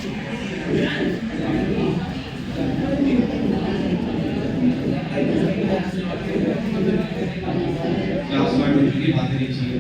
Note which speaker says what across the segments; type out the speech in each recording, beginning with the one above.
Speaker 1: Class start हो चुकी है, बातें नहीं चाहिए।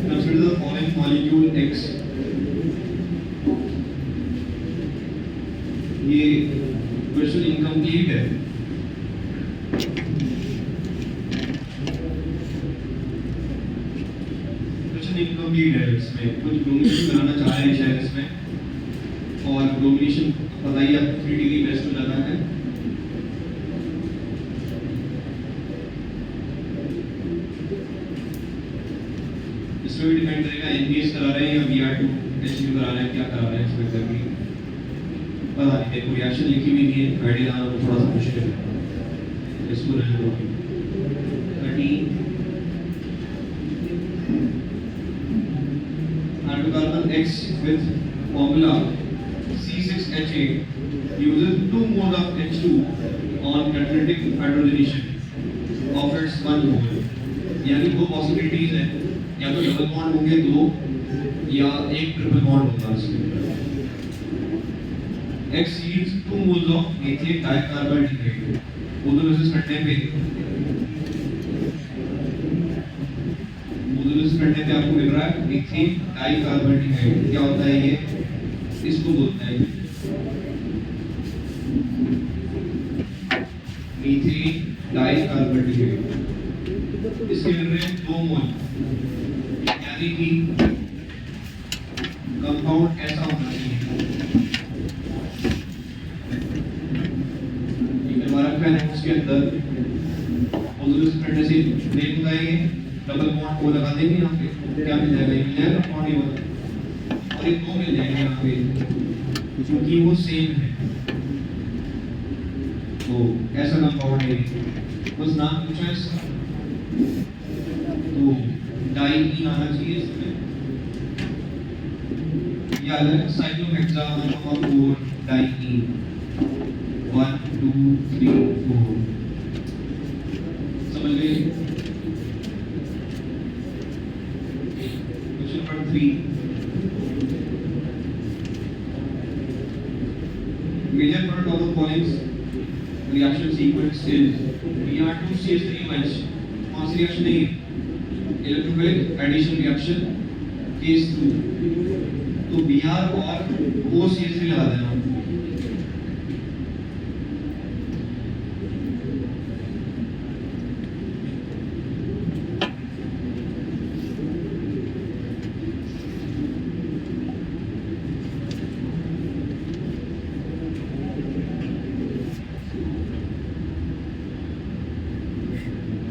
Speaker 1: Consider the following molecule X. ये क्वेश्चन इनकम्प्लीट है। क्वेश्चन इनकम्प्लीट है, इसमें कुछ ब्रोमिनेशन कराना चाह रहे हैं शायद इसमें, और ब्रोमिनेशन बताइए आपको 3 डिग्री बेस्ट हो जाता है। इसमें भी डिपेंड करेगा एनबीएस करा रहे हैं या बीआर2 एचयू करा रहे हैं, क्या करा रहे हैं इसमें करके पता नहीं। देखो रिएक्शन लिखी हुई नहीं है, आइडिया लाना तो थोड़ा सा मुश्किल है, इसको रहने दो। 13 hydrocarbon X with formula C6H8 uses 2 moles of H2 on catalytic hydrogenation of its 1 mole। यानी दो पॉसिबिलिटीज है, या तो डबल बॉन्ड होंगे 2 या एक ट्रिपल बॉन्ड होगा इसमें। X yields 2 moles of methane dicarbonate। Photolysis करने पे आपको मिल रहा है मीथेन डाइकार्बोनेट। क्या होता है ये? इसको बोलते हैं मीथेन डाइकार्बोनेट। इसके मिल रहे हैं 2 मोल, यानी कि कंपाउंड ऐसा होना चाहिए। उसके अंदर से ब्रेक हो जाएंगे, डबल बॉन्ड को लगा देंगे यहाँ पे, क्या मिल जाएगा? ये मिल जाएगा कंपाउंड। ये और एक 2 मिल जाएंगे यहाँ पे क्योंकि वो सेम है। तो ऐसा कंपाउंड है, बस नाम पूछा है इसका, तो डाइईन आना चाहिए इसमें। ये अलग है साइक्लोहेक्सान 4 डाइईन 1 2 3 4 समझ गए। Question number 3, major product of the following reaction sequence is Br2CH3OH। कौन सी रिएक्शन है? Electrophilic addition reaction case 2। तो Br और OCH3 लगा देना।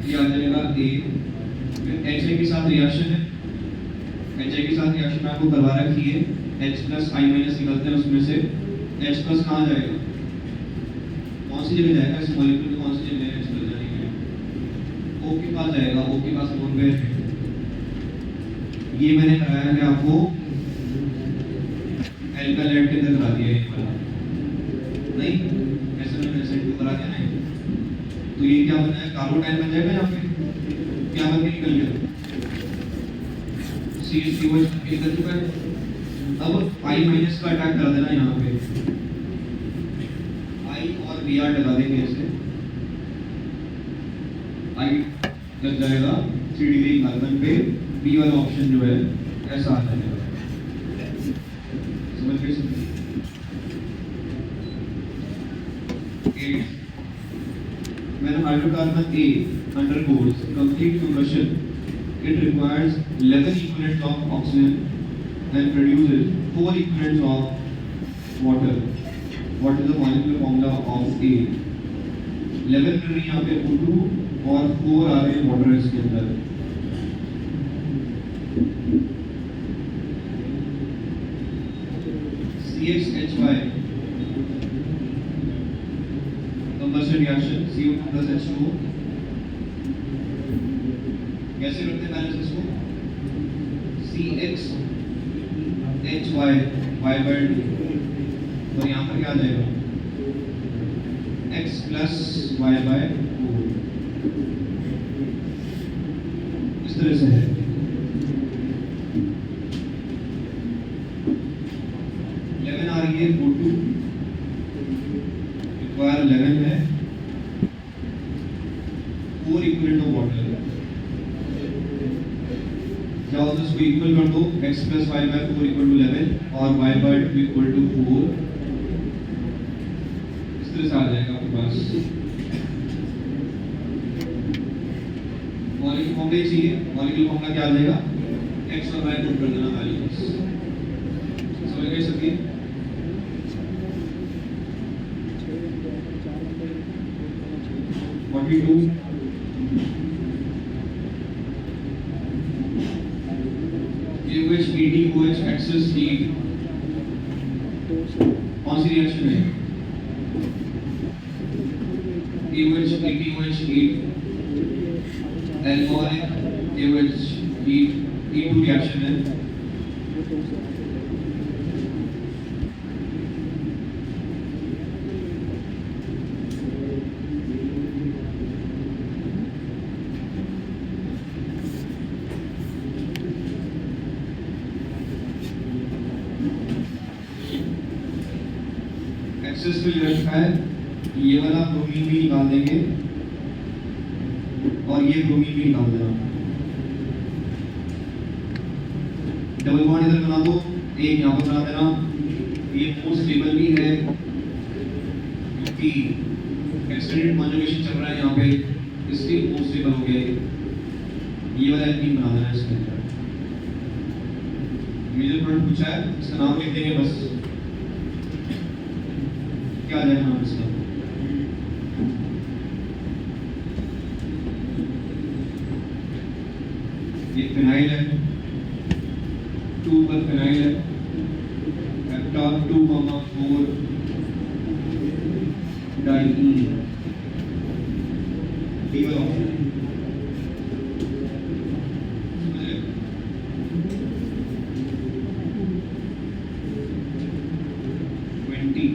Speaker 1: ये आ जाएगा A। HA के साथ रिएक्शन है, HA के साथ रिएक्शन आपको करवा रखी है, H प्लस I माइनस निकलते हैं उसमें से। H प्लस कहाँ जाएगा, कौन सी जगह जाएगा इस मॉलिक्यूल में, कौन सी जगह H प्लस जाने के? O के पास जाएगा, O के पास लोन पेयर है। ये मैंने कराया है आपको एल्कालाइड के अंदर करा दिया है, नहीं ऐसे मैंने SN2 करा दिया नहीं। तो ये क्या बना है, कार्बोटाइल बन जाएगा यहाँ पे, क्या बन के निकल गया, CH3OH निकल चुका है। अब I माइनस का अटैक कर देना यहाँ पे, I और Br लगा देंगे ऐसे, I लग जाएगा 3 कार्बन पे, B वाला ऑप्शन जो है ऐसा आ जाएगा। समझ गए? When hydrocarbon A undergoes complete combustion, it requires 11 equivalents of oxygen and produces 4 equivalents of water. What is the molecular formula of A? 11 मिल रही है यहाँ पे O2 और 4 आ रहे हैं वाटर इसके अंदर। CHHY combustion reaction CO2 plus H2O। कैसे करते हैं बैलेंस इसको? CXHY Y/2 और यहाँ पर क्या आ जाएगा, X plus Y/4। इस तरह से है। 11 आ रही है O2, रिक्वायर 11 है, 4 इक्वलेंट ऑफ वाटर। क्या होता है, इसको इक्वल कर दो, x plus y/4 equal to 11 और y/2 इक्वल टू 4। इस तरह से आ जाएगा आपके पास। मॉलिक्यूल फॉर्मूला चाहिए, मॉलिक्यूल फॉर्मूला क्या आ जाएगा, x और y पुट कर देना खाली बस। समझ गए सभी? What we do, AOH excess heat, कौन सी रिएक्शन है, AOH heat, alcoholic AOH heat, E2 reaction है। एक्सेस में रखा है, ये वाला ब्रोमीन भी निकाल देंगे और ये ब्रोमीन भी निकाल देना। डबल बॉन्ड इधर बना दो, एक यहाँ पर बना देना। ये मोस्ट स्टेबल भी है क्योंकि एक्सटेंडेड कॉन्जुगेशन चल रहा है यहाँ पे, इसलिए मोस्ट स्टेबल हो गया। ये वाला एल्कीन बना देना इसके अंदर। मेजर प्रोडक्ट पूछा है, इसका नाम लिख देंगे बस। क्या आ जाएगा नाम इसका, ये फिनाइल है, 2 पर फिनाइल है। 2,4 diene. B वाला ऑप्शन समझ रहे? 20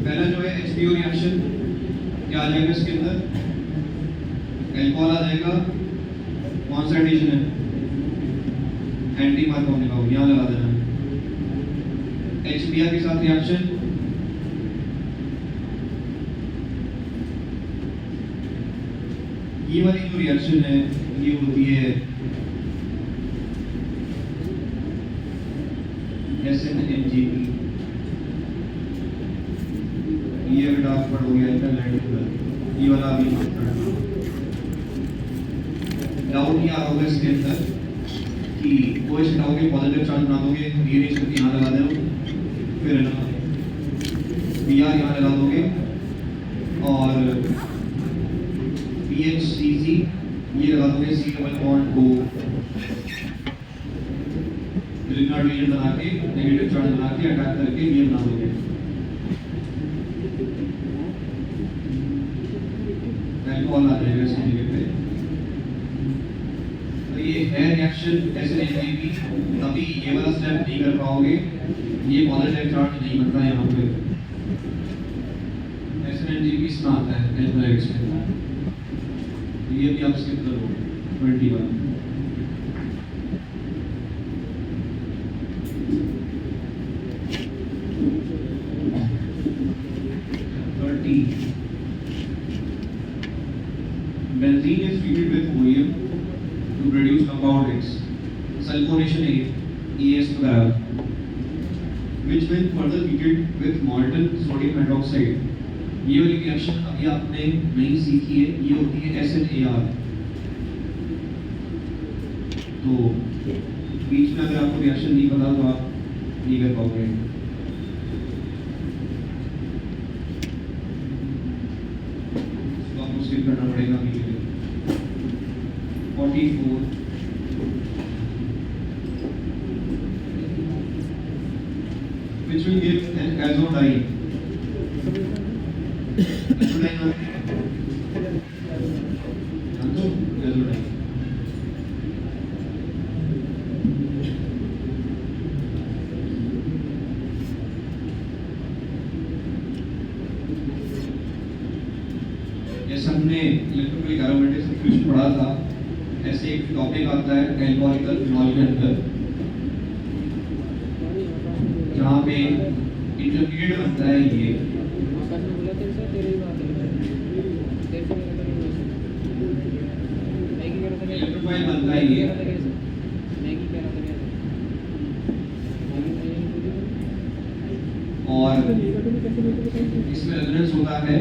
Speaker 1: पहला जो है HBO रिएक्शन क्या आ जाएगा इसके अंदर? अल्कोहल आ जाएगा। कौन सा एडिशन है? एंटी मार्कोव लगाओ, यहाँ लगा देना। HBr के साथ रिएक्शन ये वाली जो रिएक्शन है ये होती है SNMGP। ये अगर डार्क पड़ हो गया इंटरलैंड ये वाला अभी डाउट ये आ होगा इसके अंदर कि OH हटाओगे पॉजिटिव चार्ज बना दोगे, ये रिएक्शन यहाँ लगा देना, फिर ना Br यहाँ लगा दोगे और BHCG ये लगा दोगे, C डबल बॉन्ड को रिगार्ड रीजन बना के नेगेटिव चार्ज बना के अटैक करके ये बना दोगे। अल्कोहल आ जाएगा इसकी जगह पे। तो ये है रिएक्शन SNMGP। तभी ये वाला स्टेप नहीं कर पाओगे, ये पॉजिटिव चार्ज नहीं बनता यहाँ पे। SNMGP इसमें आता है एल्कोहलिक्स में। ये भी आप स्किप करो 21 30 benzene is treated with oleum to produce compound X sulfonation AS वगैरह which when further heated with molten sodium hydroxide। ये वाली रिएक्शन अभी आपने नहीं सीखी है, ये होती है SNAR। तो बीच में अगर आपको रिएक्शन नहीं पता तो आप नहीं कर पाओगे। तो आपको स्किप करना पड़ेगा अभी। 44 which will give an azodyne। azodyne azodyne जैसे हमने इलेक्ट्रिकल एरोमेटिक्स फ्यूजन पढ़ा था, ऐसे एक टॉपिक आता है एल्कोहलिकल फिनॉल के अंदर, जहाँ पे इंटरमीडिएट बनता है ये इलेक्ट्रोफाइल बनता है ये, और इसमें रेजोनेंस होता है।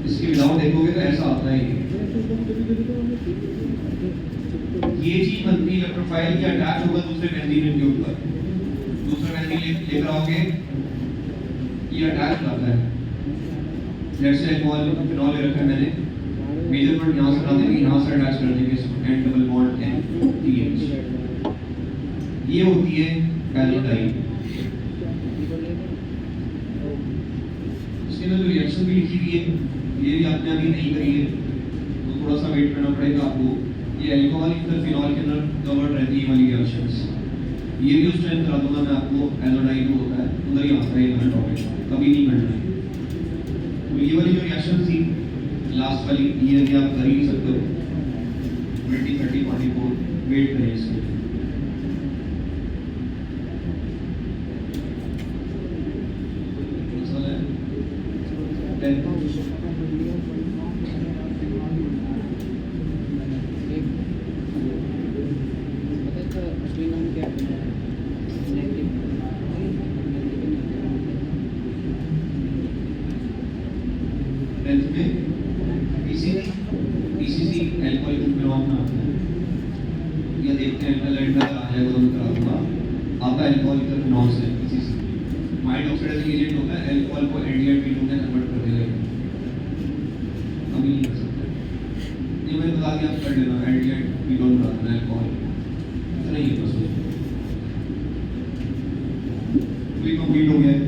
Speaker 1: इसके विदाउट देखोगे तो ऐसा आता है ये चीज बनती है इलेक्ट्रोफाइल की, अटैच होगा दूसरे बेंजीन के ऊपर, दूसरा बेंजीन लेकर आओगे ये अटैच होता है। जैसे अल्कोहल फिनॉल रखा है मैंने, मेजरमेंट यहाँ से बना देंगे, यहाँ से अटैच कर देंगे इसको एन डबल बॉन्ड NTH। ये होती है एल्कोडाइन। इसके अंदर जो रिएक्शन भी लिखी हुई है ये भी आपने अभी नहीं करी है, तो थोड़ा सा वेट करना पड़ेगा आपको। ये अल्कोहल इथर फिनॉल के अंदर कवर्ड रहती है वाली रिएक्शंस। ये भी उस टाइम करा दूंगा मैं आपको, एल्कोडाइन जो होता है उधर ही आता है ये टॉपिक, कभी नहीं करना है। तो ये वाली जो रिएक्शन थी लास्ट वाली, ये भी आप कर ही सकते हो। 20 30 44 वेट करें इसके। PCC एल्कोहलिक फिनॉल में आता है। ये देखते हैं पहले इंटर आ जाएगा तो करा दूंगा। आपका अल्कोहल की तरफ फिनॉल्स है इसी से माइंड ऑक्सीडाइजिंग एजेंट होता है, अल्कोहल को एल्डिहाइड कीटोन में कन्वर्ट कर देगा, कभी नहीं कर सकते। ये मैंने बता दिया, आप कर लेना, एल्डिहाइड कीटोन बना देना अल्कोहल, इतना ही है बस। तो ये कंप्लीट हो गया है।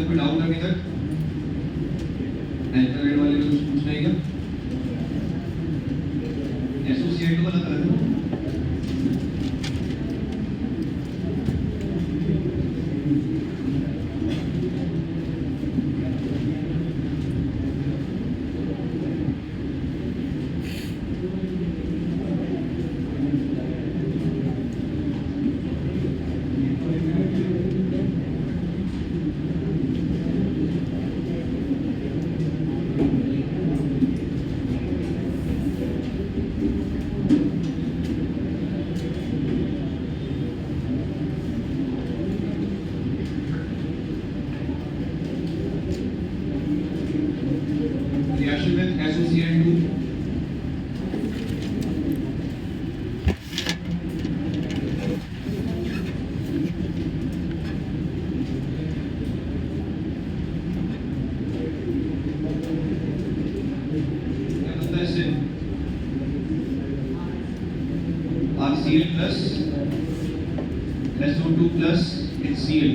Speaker 1: कोई डाउट अभी तक? अल्फाबेट वाले में कुछ पूछना है क्या? एसोसिएट वाला कर दो। Reaction with SOCN2. RCl plus SO2 plus HCl,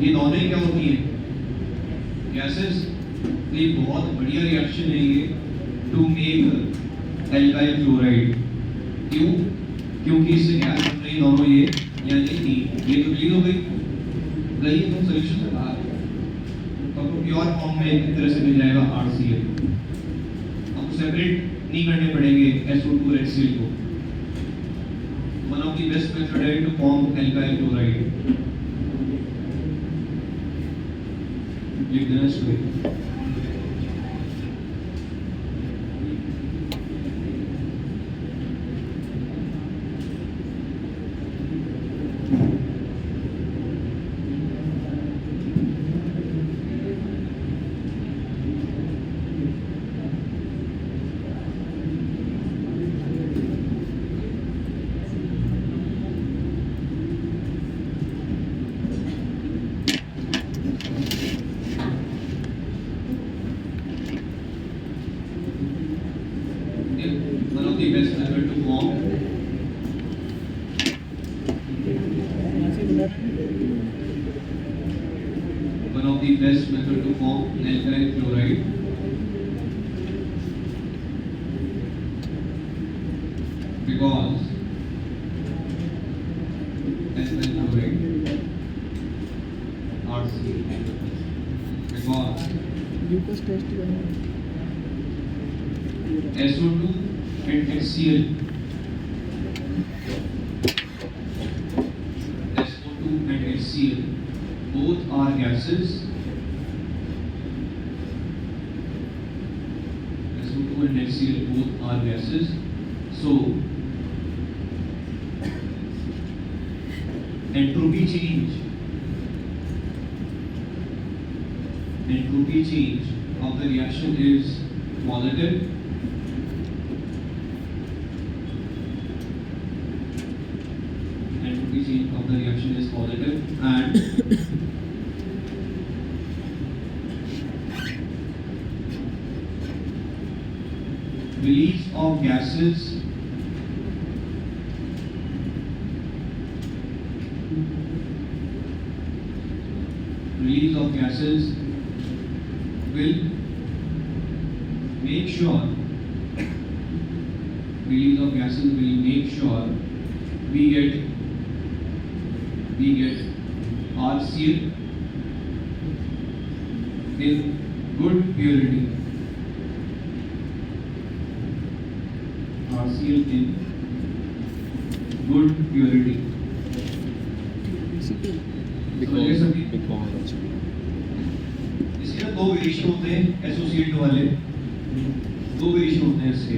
Speaker 1: ये दोनों ही क्या होती हैं? गैसेस। ये बहुत बढ़िया रिएक्शन है ये टू मेक एल्काइल क्लोराइड। क्यों? क्योंकि इससे गैस बन रही दोनों ये, यानी ये तो क्लियर हो गई, गई तो सोल्यूशन से बाहर, तो आपको प्योर फॉर्म में एक तरह से मिल जाएगा RCl। आपको सेपरेट नहीं करने पड़ेंगे SO2 और HCl को। One of the best method है to form alkyl chloride. लिख देना इसको। One of the best method to form alkyl chloride because alkyl chloride RCl because
Speaker 2: glucose test करना
Speaker 1: SO2 and HCl both are gases. SO2 and HCl both are gases. So entropy change of the reaction is positive. Entropy change of the reaction is positive, and release of gases will make sure we get RCl in good purity. RCl in good purity. इसके ना दो variation होते हैं associate वाले, दो variation होते हैं इसके।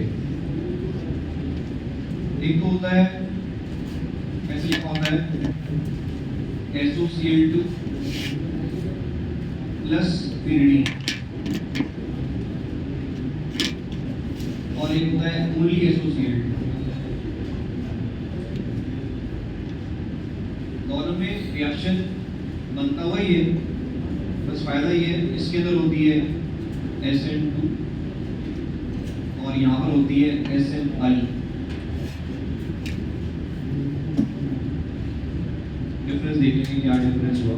Speaker 1: एक तो होता है ऐसे लिखा होता है SOCl2 प्लस pyridine, और एक होता है ओनली SOCl2। दोनों में रिएक्शन बनता हुआ ही है, बस फायदा ये है इसके अंदर होती है SN2 और यहाँ पर होती है SNI। डिफरेंस देख लेंगे क्या डिफरेंस हुआ।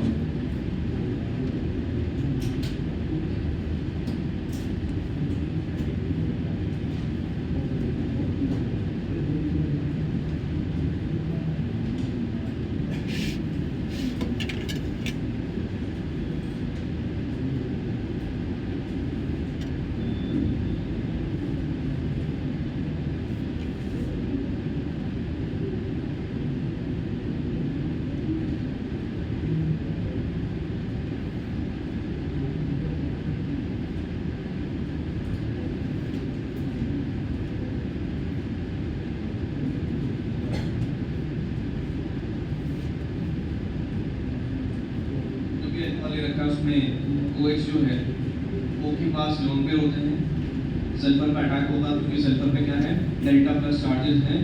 Speaker 1: वाले रखा उसमें OH जो है O के पास लोन पेयर होते हैं, सल्फर का अटैक होगा क्योंकि सल्फर पे क्या है डेल्टा प्लस चार्जेस हैं,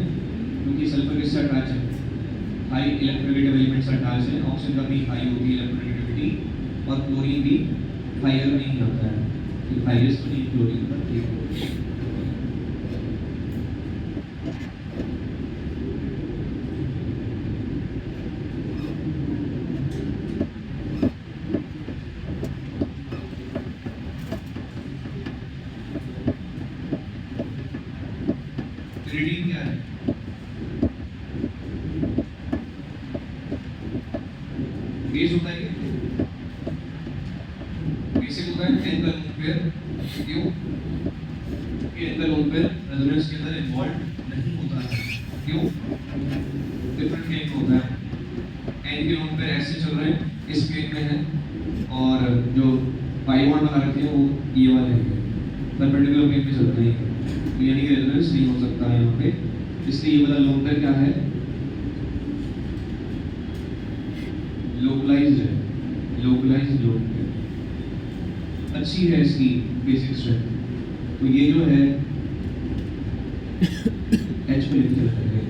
Speaker 1: क्योंकि सल्फर किससे अटैच है हाई इलेक्ट्रोनेगेटिव एलिमेंट से अटैच है। ऑक्सीजन का भी हाई होती है इलेक्ट्रोनेगेटिविटी और क्लोरीन भी हायर नहीं होता है, हाईएस्ट तो नहीं क्लोरीन पर ठीक है। pyridine क्या है? बेस होता है बेसिक होता है n का लोन पेयर। क्यों? क्योंकि n का लोन पेयर रेजोनेंस के अंदर इन्वॉल्व नहीं होता है। क्यों? डिफरेंट केक होता है, n के लोन पेयर ऐसे चल रहे हैं इस केक में है और जो पाई बॉन्ड बना रखे हैं वो ये वाले हैं, परपेंडिकुलर केक पे चलते हैं, तो यानी कि रेजोनेंस नहीं हो सकता है यहाँ पे। इसलिए ये वाला लोन पेयर क्या है लोकलाइज्ड है, लोकलाइज्ड लोन पेयर अच्छी है इसकी बेसिक स्ट्रेंथ। तो ये जो है H पे लिख के रखेंगे।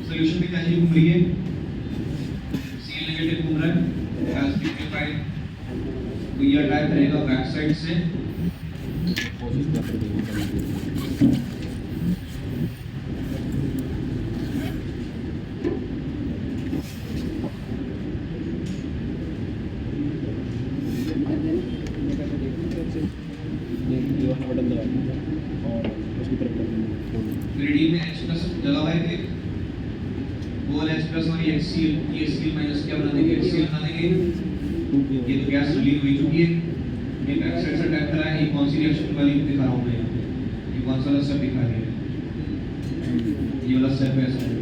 Speaker 1: सोल्यूशन में क्या चीज घूम रही है Cl नेगेटिव घूम रहा है एज लिक्विफाइड, तो ये अटैक करेगा बैक साइड से
Speaker 3: और उसकी तरफ
Speaker 1: ग्रेडियंट में H प्लस लगा हुआ है कि वो वाला H प्लस और ये HCl ये HCl माइनस क्या बना देंगे HCl बना देंगे ये तो गैस रिलीज हुई चुकी है ये बैक साइड से अटैक करा है ये कौन सी रिएक्शन वाली दिखा रहा हूं मैं यहाँ पे ये कौन सा वाला स्टेप दिखा रही है ये वाला स्टेप है ऐसा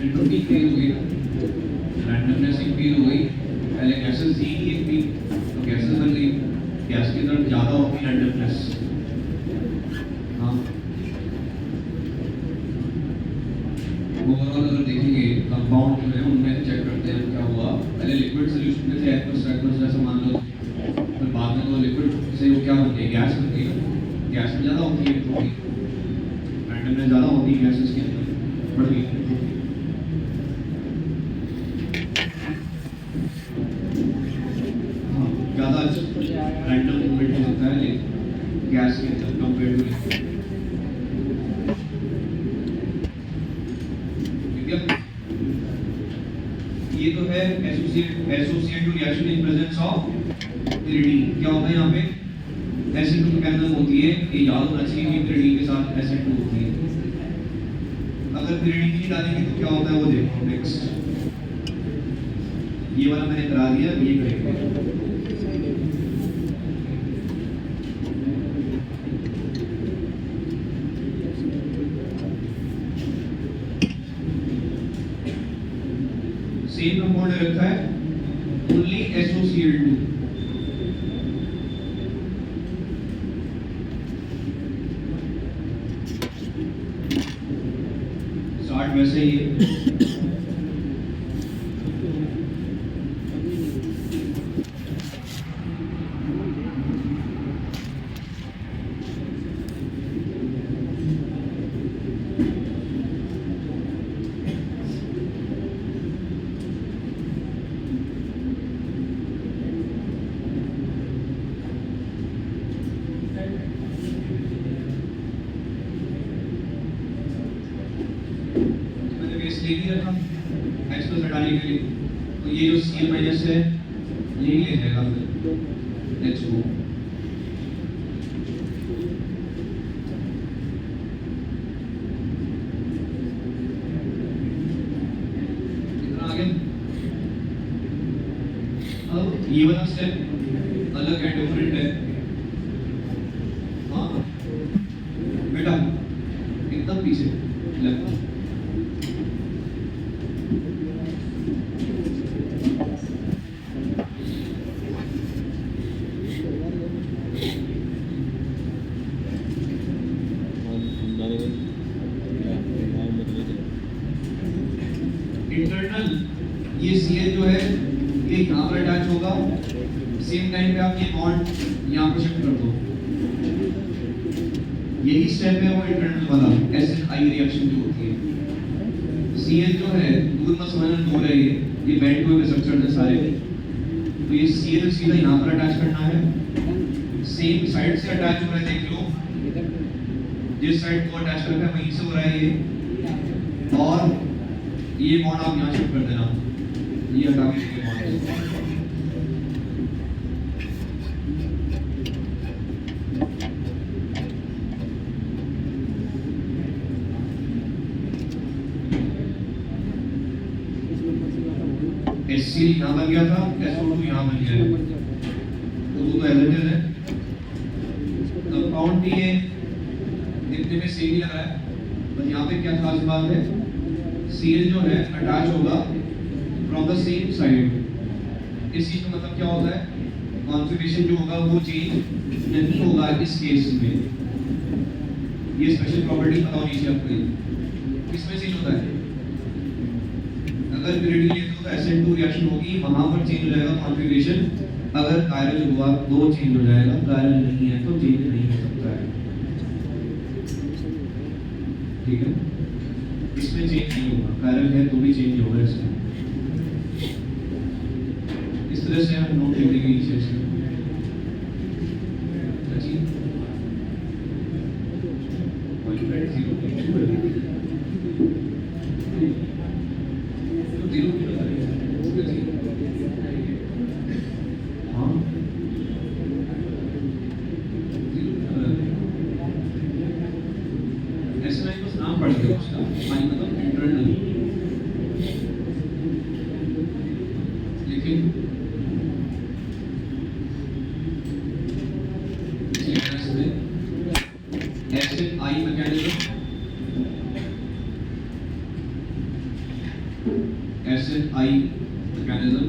Speaker 1: एंट्रोपी फेल हुई रैंडमनेस फेल हुई पहले गैसेस थी एक भी तो गैसेस बन गई गैस की तरफ ज्यादा होगी रैंडमनेस हाँ ओवरऑल अगर देखेंगे कंपाउंड जो है उनमें चेक करते हैं क्या हुआ पहले लिक्विड सॉल्यूशन में थे एक्वस जैसा मान लो फिर बाद में वो लिक्विड से वो क्या बन गई गैस बन गई गैस में ज्यादा होती है एंट्रोपी रैंडमनेस ज्यादा होती है गैसेस के अंदर बढ़ गई ज़्यादा रैंडम मूवमेंट होता है गैस के अंदर कंपेयर टू ठीक है ये तो है associative reaction in presence of pyridine क्या होता है यहाँ पे एसिड मैकेनिज्म होती है ये याद होना चाहिए कि pyridine के साथ एसिड होती है अगर pyridine नहीं डालेंगे तो क्या होता है वो देखो नेक्स्ट ये वाला मैंने करा दिया ये करेंगे सेम कंपाउंड रखा है ओनली SOCl2 स्टार्ट वैसे ही है लेके रखा एक्स प्लस हटाने के लिए तो ये जो Cl माइनस है यही ले जाएगा फिर H2 इतना आगे अब ये वाला स्टेप अलग है डिफरेंट है हाँ बेटा एकदम पीछे लेफ्ट इंटरनल ये Cl जो है ये यहाँ पर अटैच होगा सेम टाइम पे आप ये बॉन्ड यहाँ पर शिफ्ट कर दो यही स्टेप है वो इंटरनल वाला एसिड आई रिएक्शन जो होती है। Cl जो है दूर मत समझना, दूर है ये बेंड हुए स्ट्रक्चर है सारे। तो ये Cl सीधा यहाँ पर अटैच करना है, सेम साइड से अटैच हो रहा है, देख लो जिस साइड को अटैच कर रखा है वहीं से हो रहा है ये। और ये बॉन्ड आप यहाँ शिफ्ट कर देना, ये हटा के ये बॉन्ड। HCl यहाँ बन गया था, SO2 यहाँ बन गया है, तो वो तो एलिमेंट है। कंपाउंड भी ये दिखने में सेम ही लग रहा है, पर यहाँ पे क्या खास बात है, Cl जो है अटैच होगा फ्रॉम द सेम साइड। इस चीज का मतलब क्या होता है, कॉन्फ़िगरेशन जो होगा वो चेंज नहीं होगा इस केस में। ये स्पेशल प्रॉपर्टी पता होनी चाहिए आपको। किसमें चेंज होता है, अगर ग्रेडियंट लेते हो तो SN2 रिएक्शन होगी, वहां पर चेंज हो जाएगा कॉन्फ़िगरेशन। अगर कायरल हुआ तो चेंज हो जाएगा, कायरल नहीं है तो चेंज नहीं हो सकता है, ठीक है। इसमें चेंज नहीं होगा, कायरल है तो भी चेंज होगा इसमें। इस तरह से हम नोट लिख देंगे नीचे से। अच्छी नाम पढ़ के उसका आई मतलब इंटरनल, लेकिन एसिड आई मैकेनिज्म, एसिड आई मैकेनिज्म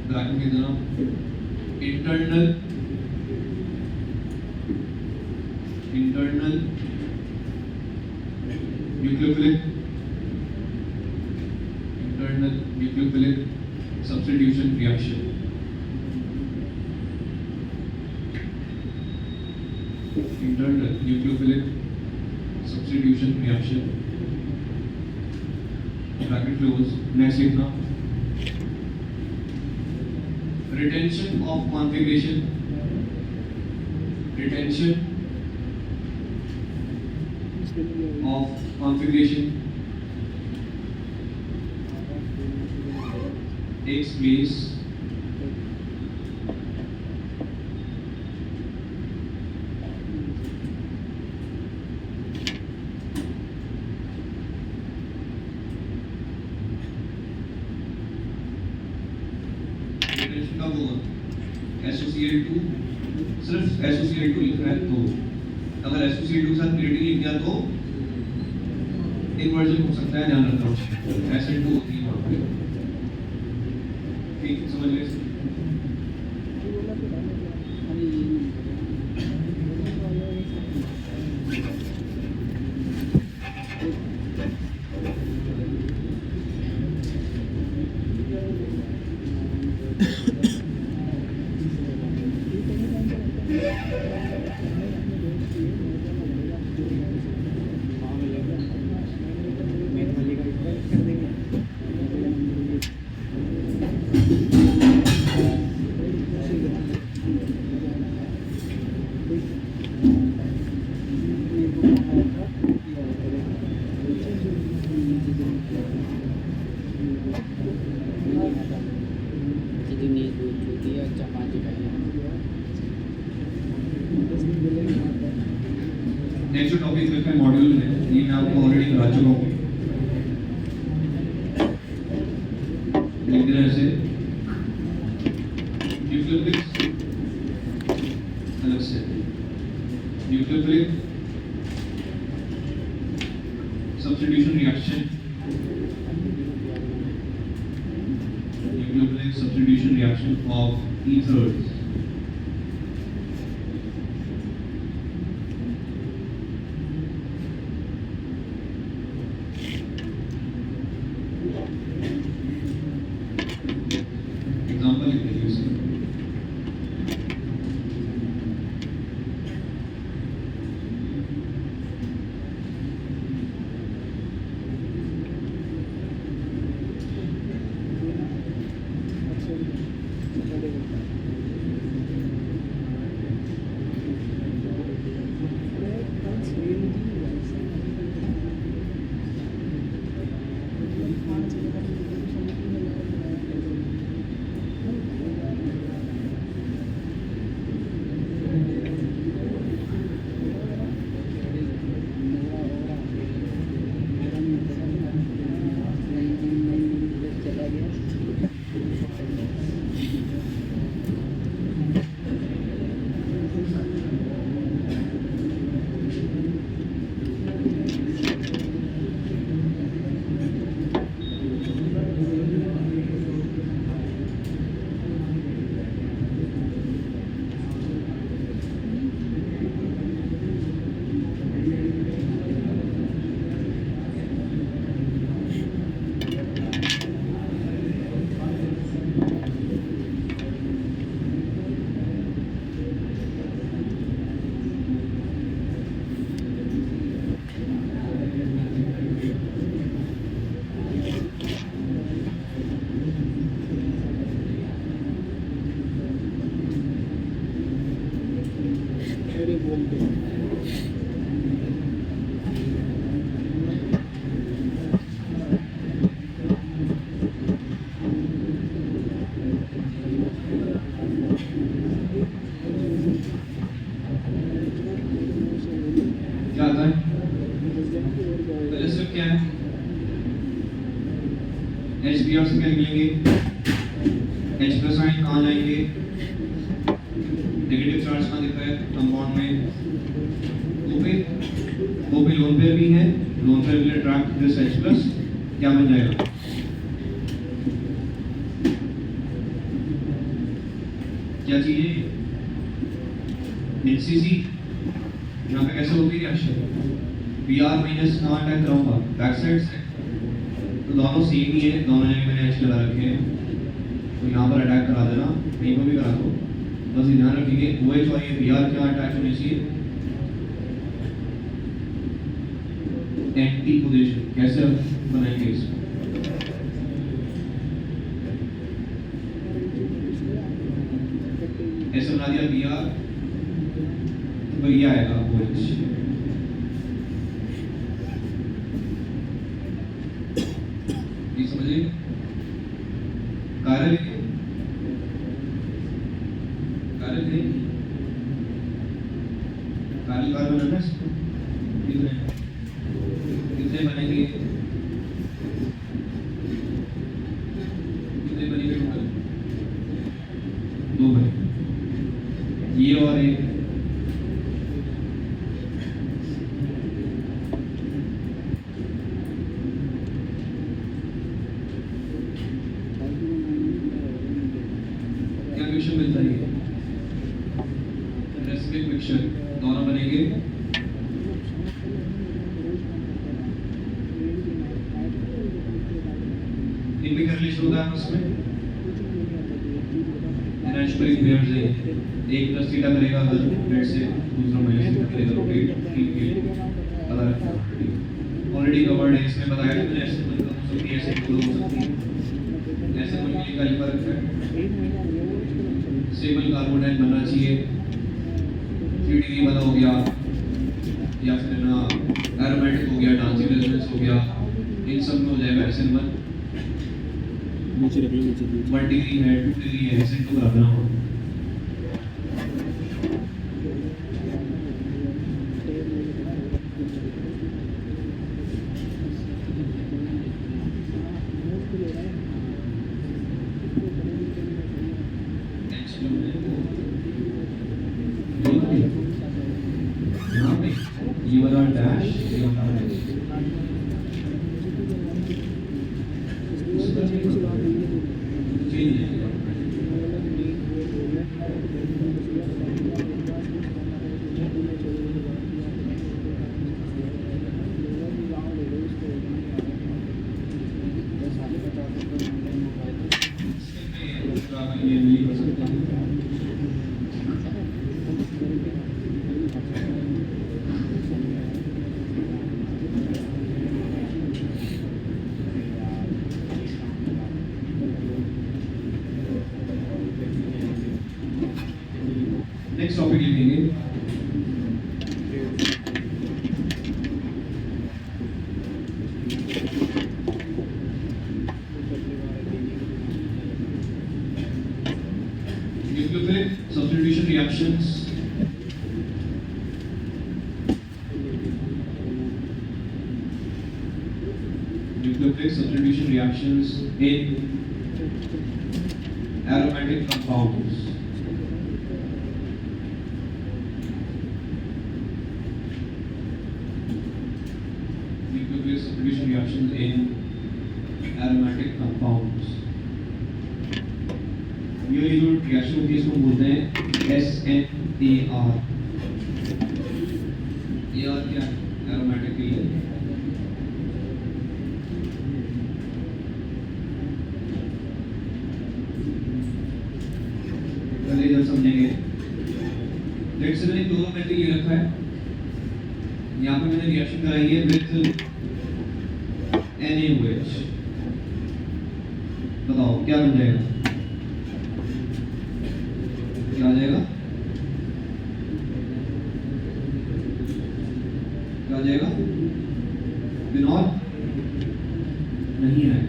Speaker 1: ब्रैकेट के द्वारा internal nucleophilic substitution reaction। Internal nucleophilic substitution reaction bracket close। next लिखना retention of configuration takes place का वो SOCl2, सिर्फ SOCl2 लिख रहा है तो अगर SOCl2 के साथ क्रिएटिन लिख दिया तो इन्वर्जन हो सकता है, ध्यान रखना। SN2 होती है वहाँ पे, ठीक समझ गए। नेक्स्ट टॉपिक में मॉड्यूल है, ये मैं आपको ऑलरेडी करा चुका हूँ। लिख देना ऐसे न्यूक्लियोफिलिक अलग से, nucleophilic substitution reaction, nucleophilic substitution reaction of ethers. Example लिख लीजिए इसमें। HBr से क्या निकलेंगे, H प्लस आयन कहाँ जाएंगे, नेगेटिव चार्ज कहाँ दिख रहा है कंपाउंड में, O पे लोन पेयर भी है, lone pair will attract this H plus, क्या बन जाएगा, क्या चीज है NCC, यहाँ पे कैसे होगी रिएक्शन, Br माइनस कहाँ अटैक कराऊंगा, बैक साइड से, तो दोनों सेम ही है, दोनों जगह मैंने H लगा रखे हैं, तो यहाँ पर अटैक करा देना, कहीं पर भी करा दो, बस ये ध्यान रखिए OH और ये Br क्या अटैच होनी चाहिए, एंटी पोजीशन, कैसे बनाएंगे इसको, ऐसे बना दिया Br, तो ये आएगा OH, ये समझिए कार्य कार्बन है ना इसको, कितने बनेंगे, कितने बनेंगे टोटल, 2 बने, ये और ये क्या मिक्सचर मिलता है, रेसिपिक मिक्सचर, दोनों बनेंगे इनमें क्या रिलेशन होता है उसमें, एनर्जी पेयर्स है, एक प्लस थीटा करेगा अगर प्लेट से, दूसरा माइनस थीटा करेगा रोटेट, ठीक है पता है ऑलरेडी कवर्ड है, इसमें बताया कि मैंने ऐसे बन कर हो सकती है, ऐसे हो सकती है, ऐसे बन के का फर्क है, स्टेबल कार्बोनाइल बनना चाहिए, 3 डिग्री वाला हो गया, या फिर ना एरोमेटिक हो गया, डांसिंग रेजोनेंस हो गया, इन सब में हो जाएगा SN1, 1 डिग्री है, 2 डिग्री है, SN2 करा देना हो, ये वाला डैश, ये वाला डैश, चेंज है ये नहीं कर सकता, नेक्स्ट टॉपिक लिखेंगे nucleophilic substitution reactions, nucleophilic substitution reactions in aromatic compounds. Nucleophilic substitution reactions in aromatic compounds. ये जो रिएक्शन होती है इसको बोलते हैं SNAR. AR क्या है? एरोमेटिक के लिए पहले जब समझेंगे, लेट्स से मैंने क्लोरोमेट्री ले रखा है, यहाँ पे मैंने रिएक्शन कराई है विद NaOH, बताओ क्या बन जाएगा, क्या आ जाएगा, क्या आ जाएगा, फिनॉल नहीं आएगा,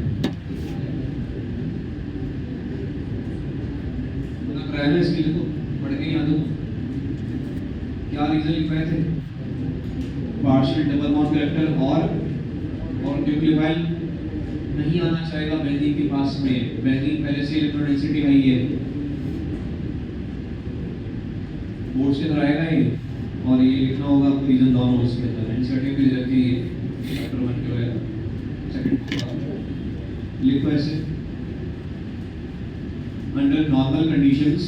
Speaker 1: पहले इसके लिए तो पढ़ के याद हो क्या रीजन लिखवाए थे, पार्शियल डबल बॉन्ड कैरेक्टर और न्यूक्लियोफाइल नहीं आना चाहेगा बेंजीन के पास में, बेंजीन पहले से इलेक्ट्रॉन डेंसिटी हाई है, बोर्ड से कराएगा ये, और ये लिखना होगा आपको रीजन दोनों इसके अंदर एनसीईआरटी पे रखी है चैप्टर 1 जो है सेकंड। लिखो ऐसे, under normal conditions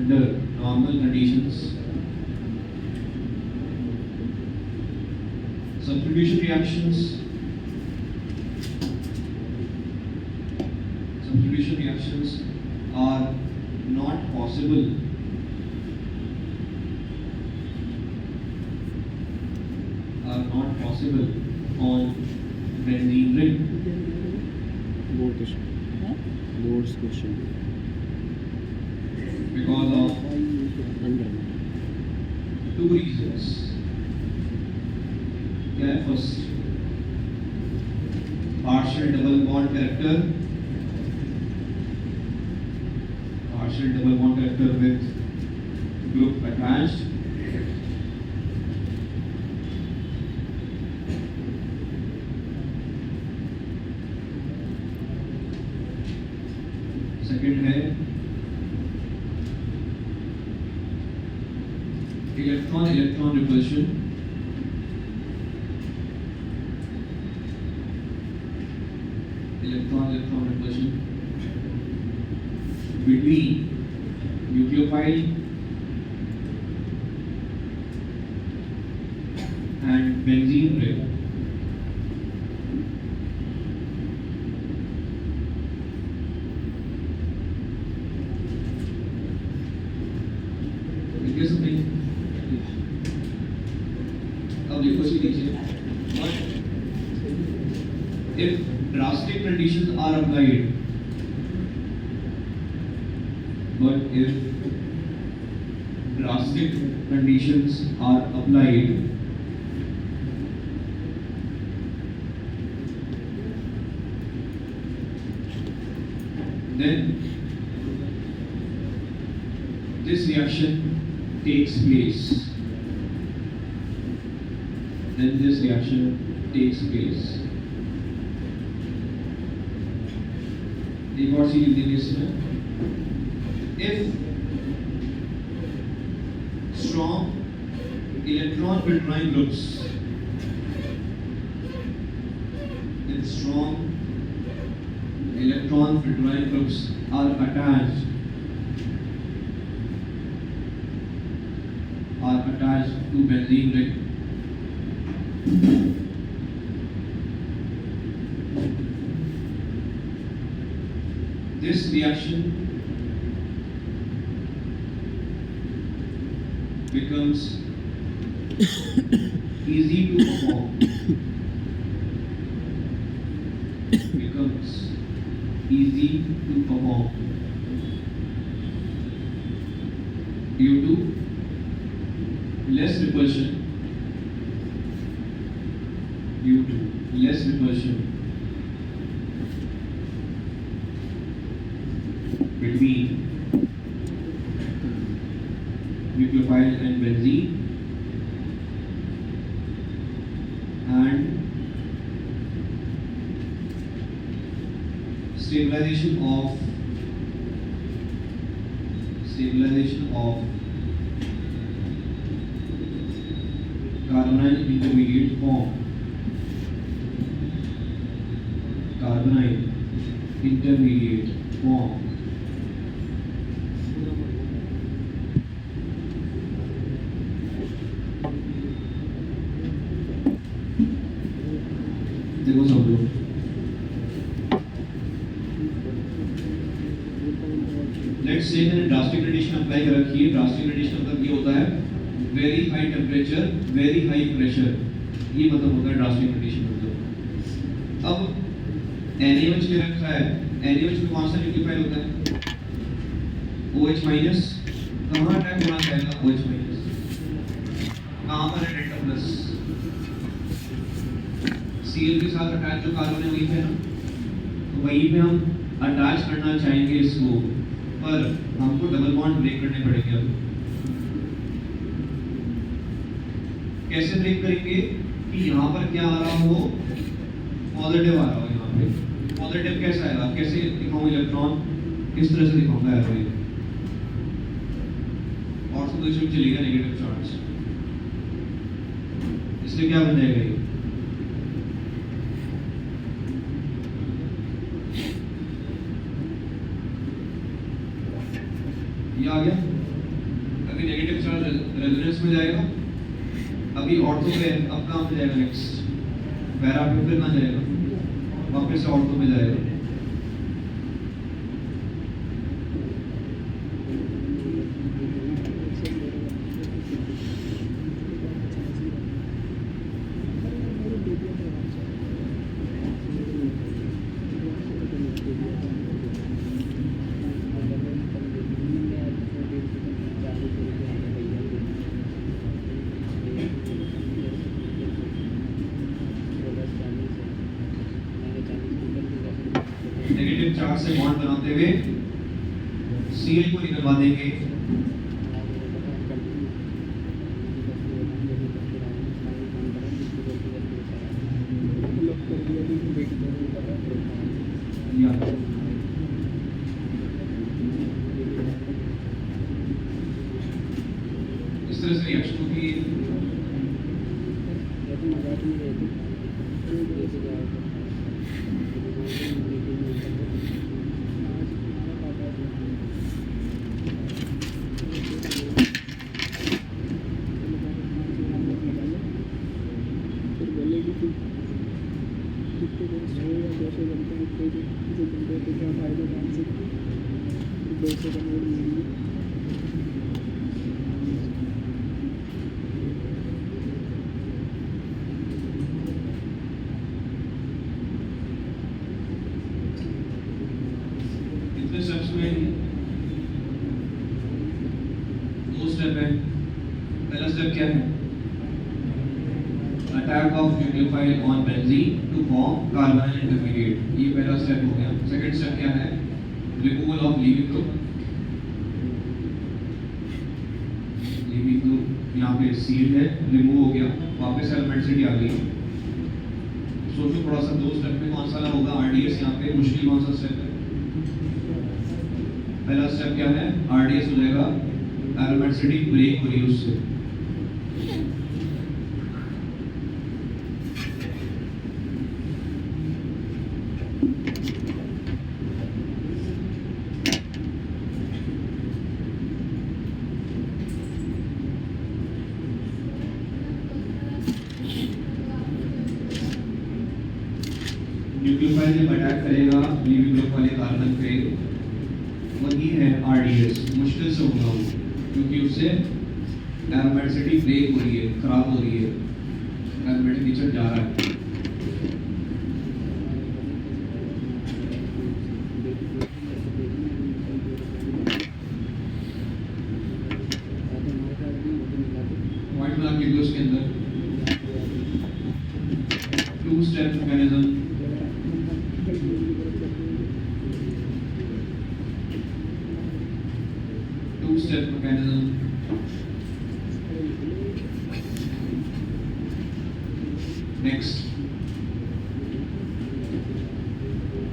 Speaker 1: under normal conditions substitution reactions are not possible on benzene ring
Speaker 3: Board question.
Speaker 2: Huh?
Speaker 3: Board's question.
Speaker 1: because of
Speaker 3: Under.
Speaker 1: two reasons. क्या है? First, partial double bond character with group attached. Second है electron repulsion. Electron repulsion between nucleophile and benzene ring. देखिए समझिए, अब देखो इसके नीचे, if drastic conditions are applied, but if drastic conditions are applied, then this reaction takes place. एक और चीज लिख देंगे इसमें, if strong electron withdrawing groups are attached to benzene ring, this reaction becomes easy to perform. Due to less repulsion between nucleophile and benzene, and stabilization of carbonyl intermediate form. देखो सब लोग, let's say मैंने drastic condition apply कर रखी है। Drastic condition मतलब ये होता है very high temperature, very high pressure, ये मतलब होता है ड्रास्टिक कंडीशन। मतलब अब NaOH ले रखा है, NaOH में कौन सा न्यूक्लियोफाइल होता है? OH minus. कहाँ अटैक होना चाहेगा? OH minus. कहाँ पर है डेल्टा प्लस? Cl के साथ अटैच जो कार्बन है वहीं पे ना, तो वहीं पे हम अटैच करना चाहेंगे इसको, पर हमको डबल बॉन्ड ब्रेक करने पड़ेंगे। अब कैसे ब्रेक करेंगे कि यहाँ पर क्या आ रहा हो, पॉजिटिव आ रहा हो। यहाँ पे पॉजिटिव कैसा आएगा, कैसे दिखाऊं इलेक्ट्रॉन, किस तरह से दिखाऊंगा यार ये, और तो इसमें चलेगा नेगेटिव चार्ज, इसलिए क्या बन जाएगा ये आ गया। अभी नेगेटिव चार्ज रेजोनेंस में जाएगा, अभी ऑर्थो पे, अब कहाँ पे जाएगा नेक्स्ट, पैरा पे, फिर कहाँ जाएगा, वापस से ऑर्थो में जाएगा। नेगेटिव चार्ज से बॉन्ड बनाते हुए Cl को निकलवा देंगे। इस तरह से रिएक्शन होगी। कितने स्टेप्स में, दो स्टेप है। पहला स्टेप क्या है, attack of nucleophile on benzene to form carbonyl intermediate, ये पहला स्टेप हो गया। सेकंड स्टेप क्या है, removal of leaving group. Leaving group यहाँ पे सील है, रिमूव हो गया, वापस एलिमेंट्सिटी आ गई। सोचो थोड़ा सा, दो स्टेप में कौन सा होगा, आरडीएस यहाँ पे मुश्किल कौन सा स्टेप है। पहला स्टेप क्या है, आरडीएस हो जाएगा, एलिमेंट्सिटी ब्रेक हो रही है उससे। न्यूक्लियोफाइल जब अटैक करेगा लीविंग ग्रुप वाले कार्बन पे, वही है आरडीएस। मुश्किल से होगा वो, क्योंकि उससे एरोमेटिसिटी ब्रेक हो रही है, खराब हो रही है, एरोमेटिक नेचर जा रहा है। पॉइंट बना के दो उसके अंदर, two step mechanism. Two-step mechanism. Next,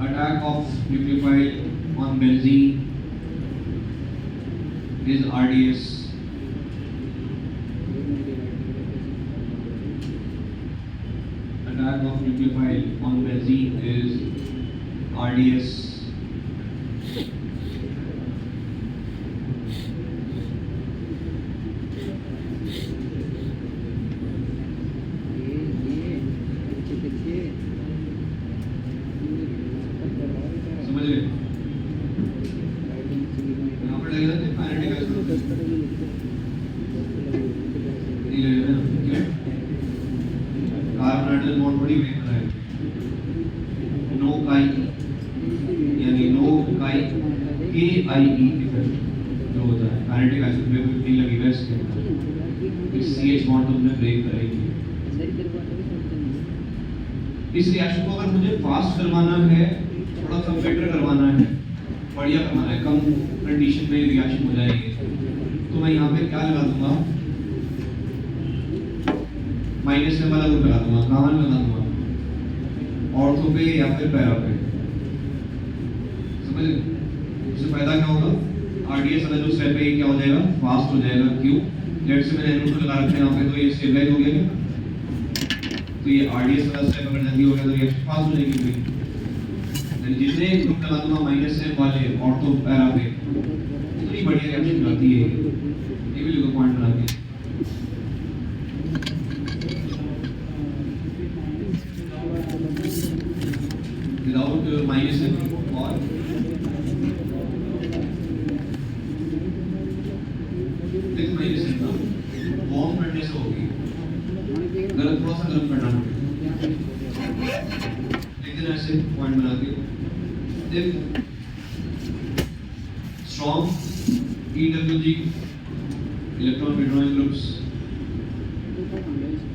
Speaker 1: attack of nucleophile on benzene is RDS. Attack of nucleophile on benzene is RDS. समझ गए? यहाँ पर लगेगा कि काइनेटिक एसिड नहीं लगेगा ना, क्यों? कार्बन हाइड्रोजन बॉन्ड थोड़ी ब्रेक हो रहा है। नो काई, यानी नो काई के आई ई इफेक्ट जो होता है, काइनेटिक एसिड में कोई नहीं लगेगा इसके अंदर, इस CH बॉन्ड को हमने ब्रेक करेंगे। इस रिएक्शन को अगर मुझे फास्ट करवाना है, थोड़ा सा बेटर करवाना है, बढ़िया करवाना है, कम कंडीशन में रिएक्शन हो जाएगी, तो मैं यहाँ पे क्या लगा दूंगा, माइनस में वाला ग्रुप लगा दूंगा, कहाँ लगा दूंगा, ऑर्थो पे या फिर पैरा पे, समझ गए? उससे फायदा क्या होगा, आरडीएस वाला जो स्टेप है ये क्या हो जाएगा, फास्ट हो जाएगा। क्यों? लेट से मैंने एनओ लगा रखा है यहाँ पे, तो ये स्टेबलाइज हो गया क्या? तो ये आरडीएस वाला स्टेप अगर जल्दी हो गया तो ये फास्ट हो जाएगी भाई। जितने ग्रुप लगा दूंगा माइनस से वाले ऑर्थो पैरा पे, इतनी बढ़िया रिएक्शन आती है, ये भी लोग पॉइंट बना के विदाउट माइनस और देख माइनस ना वार्म करने से होगी, गलत थोड़ा सा गर्म करना पड़ेगा, लेकिन ऐसे पॉइंट बना के देख strong EWG electron withdrawing groups,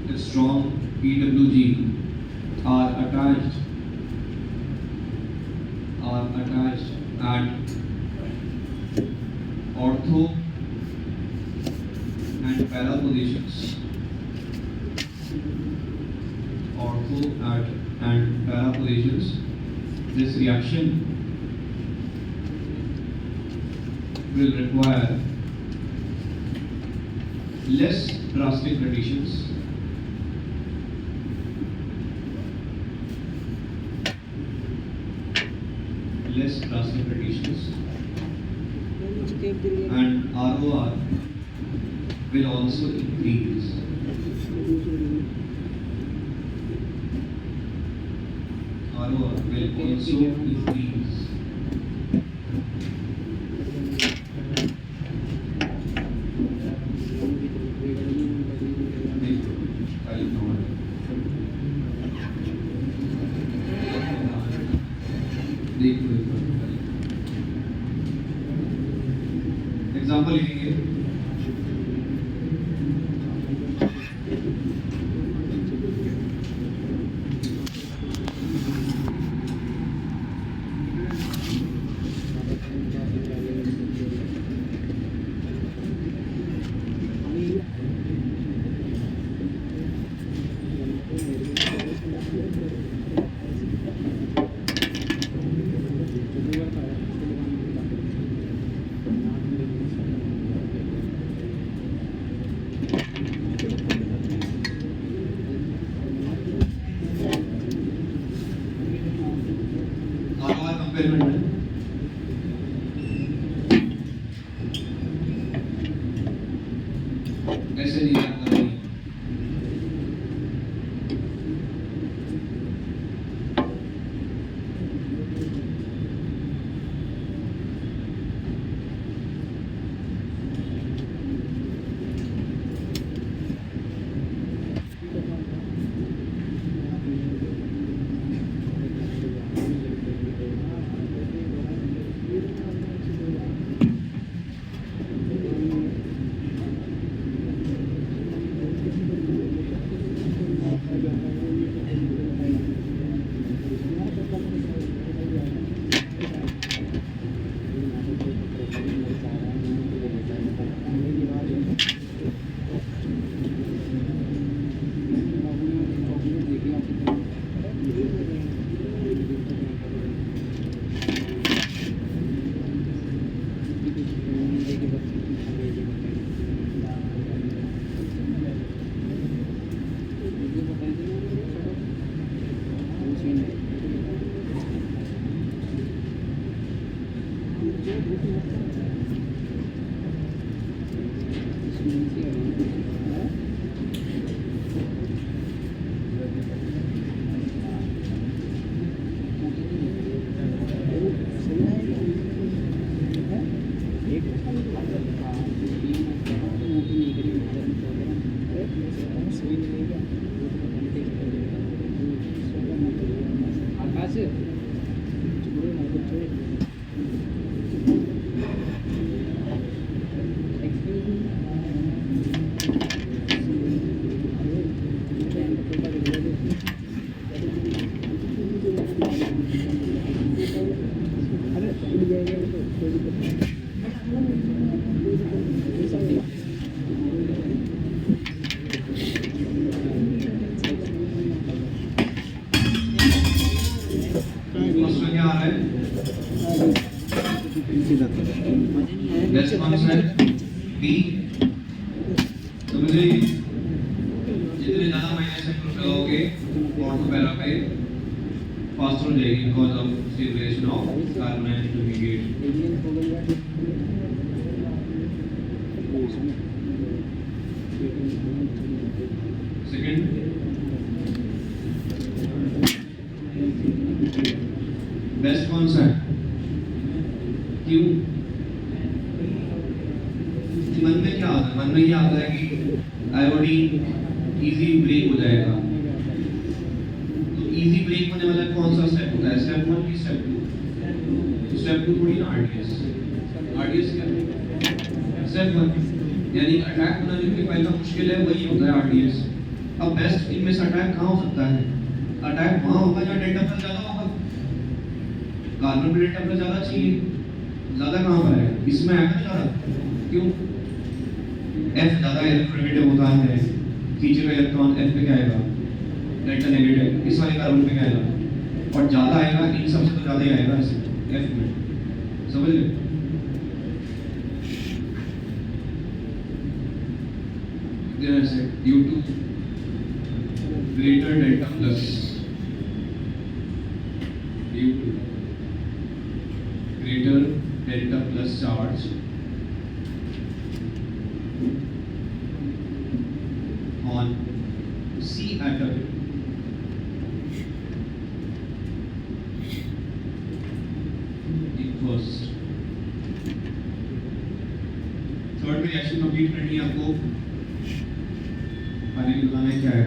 Speaker 1: the strong EWG are attached at ortho and para positions. Ortho and para positions. This reaction will require less drastic conditions, and ROR will also increase. ROR will also increase. Example लिखेंगे, ऐसे नहीं आता है। First में क्या आ रहा है?
Speaker 3: सीधा
Speaker 1: बेस्ट कौन सा है? बी। तो मुझे जितने ज़्यादा माइनस से प्रूफ लगाओगे ऑर्थो पैरा पे फास्ट हो जाएगी because of stimulation of carbon duplicate. Second best कौन सा है? क्यों? मन में क्या आता है? मन में ये आता है कि आयोडीन इजी ब्रेक हो जाएगा। तो इजी ब्रेक होने वाला कौन सा स्टेप होता है? स्टेप 1 की स्टेप 2? स्टेप 2 थोड़ी ना आरडीएस। आरडीएस क्या है? स्टेप 1 यानी अटैक होना जो कि पहला मुश्किल है वही होता है आरडीएस। अब बेस्ट इनमें से अटैक कहाँ हो सकता है? अटैक वहाँ होगा जहाँ डेल्टा प्लस ज़्यादा होगा। कार्बन पे डेल्टा प्लस ज़्यादा चाहिए, ज़्यादा कहाँ पर है? इसमें आएगा ना ज़्यादा। क्यों? F ज़्यादा इलेक्ट्रोनेगेटिव होता है, खींचेगा इलेक्ट्रॉन F पे क्या आएगा? Delta negative. इस वाले कार्बन पे क्या आएगा? और ज़्यादा आएगा, इन सबसे तो ज़्यादा ही आएगा इस F में। समझ गए? जैसे U2 greater delta plus U2 greater delta plus charge on C atom equals third में रिएक्शन कंप्लीट करनी है आपको। आगे बताना है क्या है।